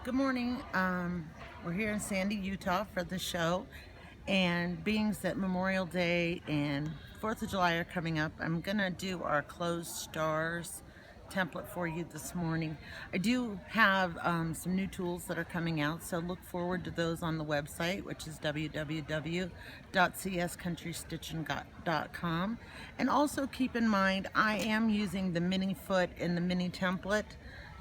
Good morning. We're here in Sandy, Utah for the show, and being that Memorial Day and 4th of July are coming up, I'm gonna do our closed stars template for you this morning. I do have some new tools that are coming out, so look forward to those on the website, which is www.cscountrystitching.com. And also keep in mind, I am using the mini foot and the mini template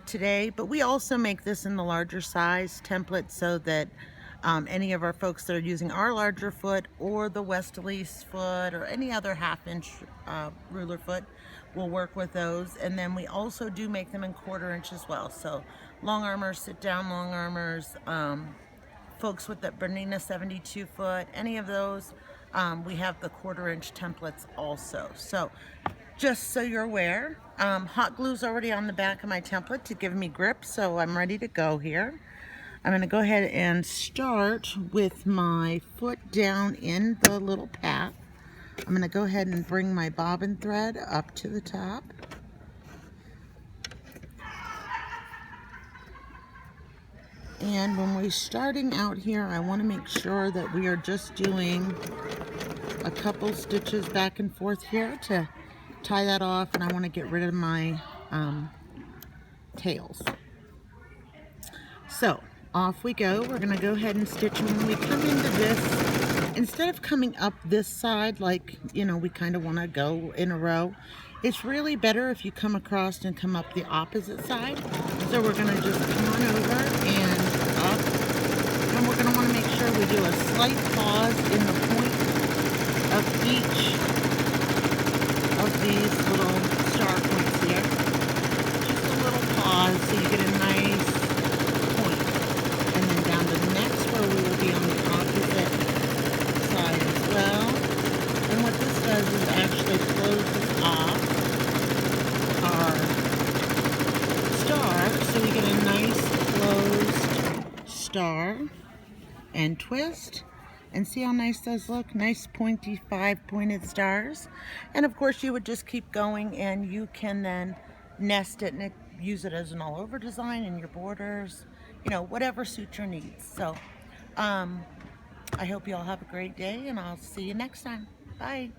today, but we also make this in the larger size template so that any of our folks that are using our larger foot or the Westerly's foot or any other half-inch ruler foot will work with those. And then we also do make them in 1/4 inch as well. So long armers, sit down long armors, folks with the Bernina 72 foot, any of those, we have the 1/4 inch templates also. So just so you're aware, hot glue's already on the back of my template to give me grip, so I'm ready to go here. I'm going to go ahead and start with my foot down in the little path. I'm going to go ahead and bring my bobbin thread up to the top. And when we're starting out here, I want to make sure that we are just doing a couple stitches back and forth here to tie that off, and I want to get rid of my tails. So off we go. We're going to go ahead and stitch, and when we come into this, instead of coming up this side like, you know, we kind of want to go in a row, it's really better if you come across and come up the opposite side. So we're going to just come on over and up, and we're going to want to make sure we do a slight pause in the point of each of these little star points here. Just a little pause so you get a nice point. And then down to the next row we will be on the opposite side as well. And what this does is actually closes off our star, so we get a nice closed star and twist. And see how nice those look? Nice pointy 5-pointed stars. And of course you would just keep going, and you can then nest it and use it as an all over design in your borders, you know, whatever suits your needs. So I hope you all have a great day, and I'll see you next time. Bye.